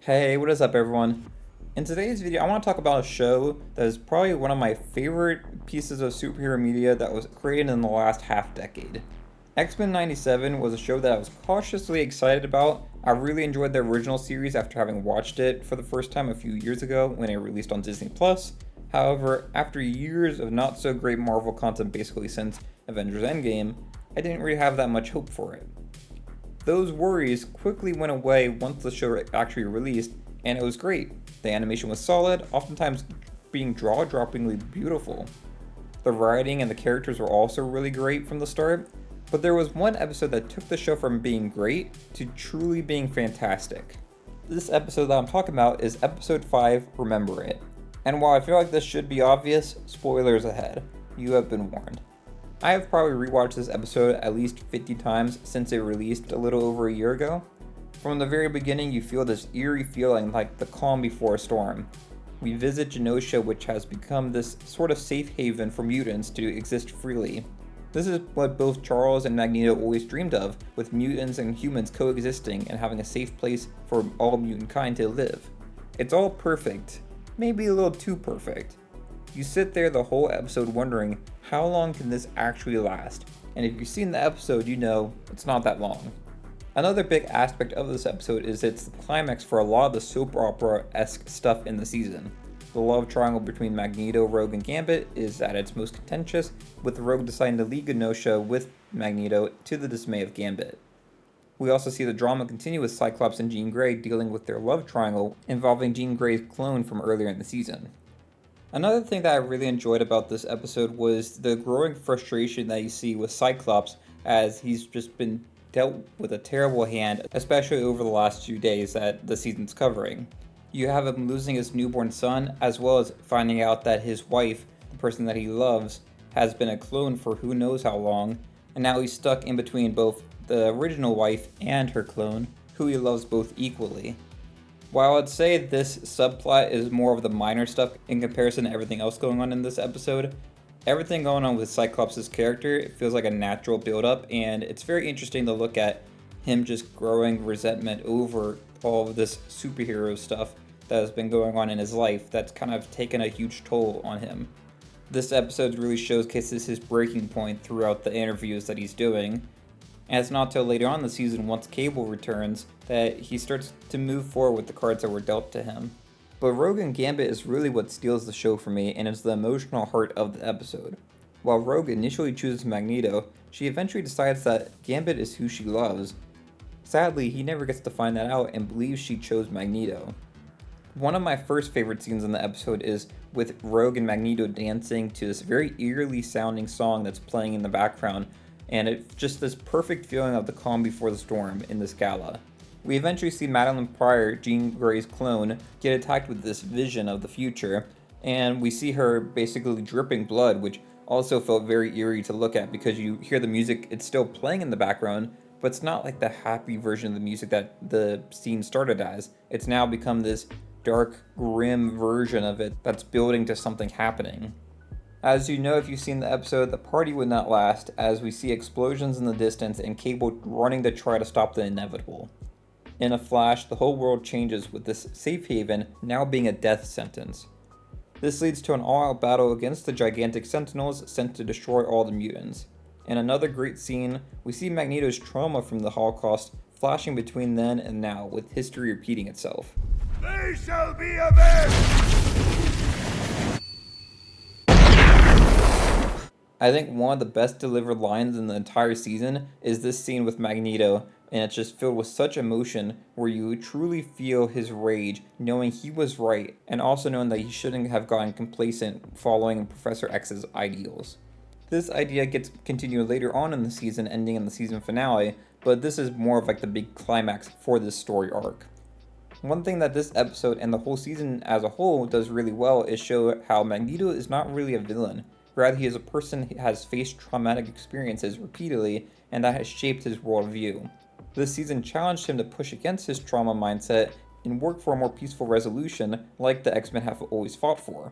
Hey, what is up everyone? In today's video, I want to talk about a show that is probably one of my favorite pieces of superhero media that was created in the last half decade. X-Men 97 was a show that I was cautiously excited about. I really enjoyed the original series after having watched it for the first time a few years ago when it released on Disney+. However, after years of not so great Marvel content basically since Avengers Endgame, I didn't really have that much hope for it. Those worries quickly went away once the show actually released, and it was great. The animation was solid, oftentimes being jaw-droppingly beautiful. The writing and the characters were also really great from the start, but there was one episode that took the show from being great to truly being fantastic. This episode that I'm talking about is episode 5, Remember It. And while I feel like this should be obvious, spoilers ahead. You have been warned. I have probably rewatched this episode at least 50 times since it released a little over a year ago. From the very beginning, you feel this eerie feeling like the calm before a storm. We visit Genosha, which has become this sort of safe haven for mutants to exist freely. This is what both Charles and Magneto always dreamed of, with mutants and humans coexisting and having a safe place for all mutant kind to live. It's all perfect, maybe a little too perfect. You sit there the whole episode wondering, how long can this actually last? And if you've seen the episode, you know it's not that long. Another big aspect of this episode is it's the climax for a lot of the soap opera-esque stuff in the season. The love triangle between Magneto, Rogue, and Gambit is at its most contentious, with Rogue deciding to leave Genosha with Magneto to the dismay of Gambit. We also see the drama continue with Cyclops and Jean Grey dealing with their love triangle involving Jean Grey's clone from earlier in the season. Another thing that I really enjoyed about this episode was the growing frustration that you see with Cyclops as he's just been dealt with a terrible hand, especially over the last few days that the season's covering. You have him losing his newborn son, as well as finding out that his wife, the person that he loves, has been a clone for who knows how long, and now he's stuck in between both the original wife and her clone, who he loves both equally. While I'd say this subplot is more of the minor stuff in comparison to everything else going on in this episode, everything going on with Cyclops' character, it feels like a natural build-up, and it's very interesting to look at him just growing resentment over all of this superhero stuff that has been going on in his life that's kind of taken a huge toll on him. This episode really showcases his breaking point throughout the interviews that he's doing. And it's not till later on in the season, once Cable returns, that he starts to move forward with the cards that were dealt to him. But Rogue and Gambit is really what steals the show for me and is the emotional heart of the episode. While Rogue initially chooses Magneto, she eventually decides that Gambit is who she loves. Sadly, he never gets to find that out and believes she chose Magneto. One of my first favorite scenes in the episode is with Rogue and Magneto dancing to this very eerily sounding song that's playing in the background, and it's just this perfect feeling of the calm before the storm in this gala. We eventually see Madeline Pryor, Jean Grey's clone, get attacked with this vision of the future, and we see her basically dripping blood, which also felt very eerie to look at because you hear the music, it's still playing in the background, but it's not like the happy version of the music that the scene started as. It's now become this dark, grim version of it that's building to something happening. As you know if you've seen the episode, the party would not last as we see explosions in the distance and Cable running to try to stop the inevitable. In a flash, the whole world changes with this safe haven now being a death sentence. This leads to an all-out battle against the gigantic Sentinels sent to destroy all the mutants. In another great scene, we see Magneto's trauma from the Holocaust flashing between then and now, with history repeating itself. They shall be avenged! I think one of the best delivered lines in the entire season is this scene with Magneto, and it's just filled with such emotion where you truly feel his rage, knowing he was right, and also knowing that he shouldn't have gotten complacent following Professor X's ideals. This idea gets continued later on in the season, ending in the season finale, but this is more of like the big climax for this story arc. One thing that this episode and the whole season as a whole does really well is show how Magneto is not really a villain. Rather, he is a person who has faced traumatic experiences repeatedly, and that has shaped his worldview. This season challenged him to push against his trauma mindset and work for a more peaceful resolution like the X-Men have always fought for.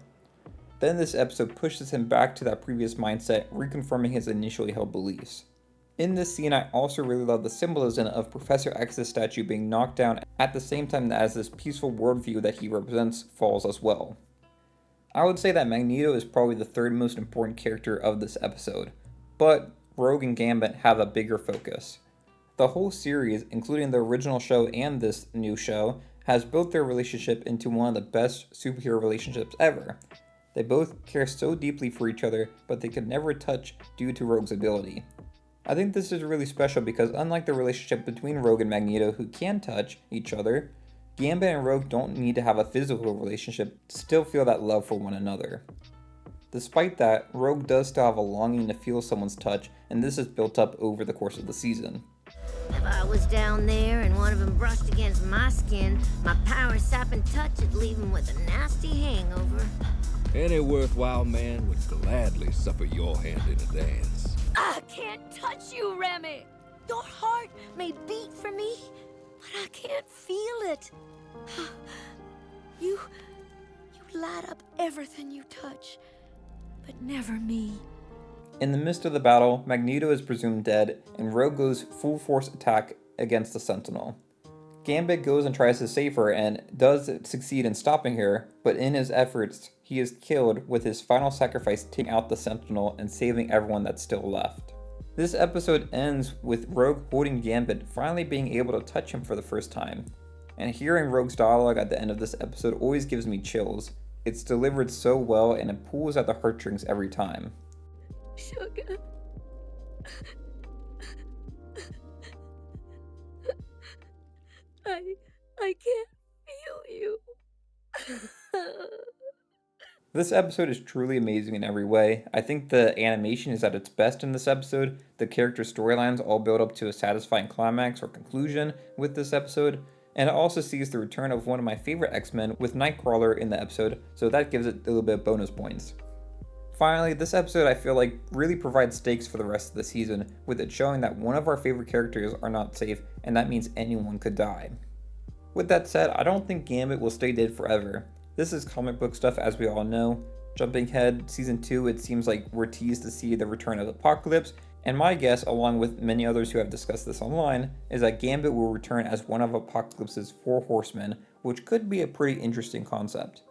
Then this episode pushes him back to that previous mindset, reconfirming his initially held beliefs. In this scene, I also really love the symbolism of Professor X's statue being knocked down at the same time as this peaceful worldview that he represents falls as well. I would say that Magneto is probably the third most important character of this episode, but Rogue and Gambit have a bigger focus. The whole series, including the original show and this new show, has built their relationship into one of the best superhero relationships ever. They both care so deeply for each other, but they could never touch due to Rogue's ability. I think this is really special because unlike the relationship between Rogue and Magneto, who can touch each other, Gambit and Rogue don't need to have a physical relationship to still feel that love for one another. Despite that, Rogue does still have a longing to feel someone's touch, and this is built up over the course of the season. If I was down there and one of them brushed against my skin, my power-sapping touch would leave him with a nasty hangover. Any worthwhile man would gladly suffer your hand in a dance. I can't touch you, Remy! Your heart may beat for me, but I can't feel it. You light up everything you touch, but never me. In the midst of the battle, Magneto is presumed dead, and Rogue goes full force attack against the Sentinel. Gambit goes and tries to save her and does succeed in stopping her, but in his efforts, he is killed with his final sacrifice taking out the Sentinel and saving everyone that's still left. This episode ends with Rogue holding Gambit finally being able to touch him for the first time. And hearing Rogue's dialogue at the end of this episode always gives me chills. It's delivered so well and it pulls at the heartstrings every time. Sugar. I can't feel you. This episode is truly amazing in every way. I think the animation is at its best in this episode. The character storylines all build up to a satisfying climax or conclusion with this episode. And it also sees the return of one of my favorite X-Men with Nightcrawler in the episode, so that gives it a little bit of bonus points. Finally, this episode I feel like really provides stakes for the rest of the season, with it showing that one of our favorite characters are not safe, and that means anyone could die. With that said, I don't think Gambit will stay dead forever. This is comic book stuff, as we all know. Jumping ahead, season 2, it seems like we're teased to see the return of Apocalypse, and my guess, along with many others who have discussed this online, is that Gambit will return as one of Apocalypse's 4 horsemen, which could be a pretty interesting concept.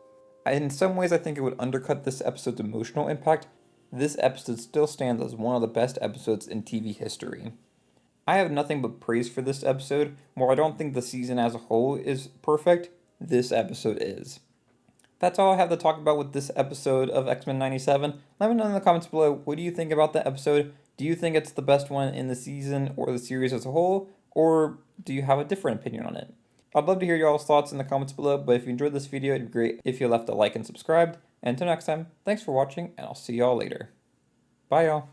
In some ways, I think it would undercut this episode's emotional impact. This episode still stands as one of the best episodes in TV history. I have nothing but praise for this episode. While I don't think the season as a whole is perfect, this episode is. That's all I have to talk about with this episode of X-Men 97. Let me know in the comments below, what do you think about the episode? Do you think it's the best one in the season or the series as a whole? Or do you have a different opinion on it? I'd love to hear y'all's thoughts in the comments below, but if you enjoyed this video, it'd be great if you left a like and subscribed. And until next time, thanks for watching, and I'll see y'all later. Bye y'all.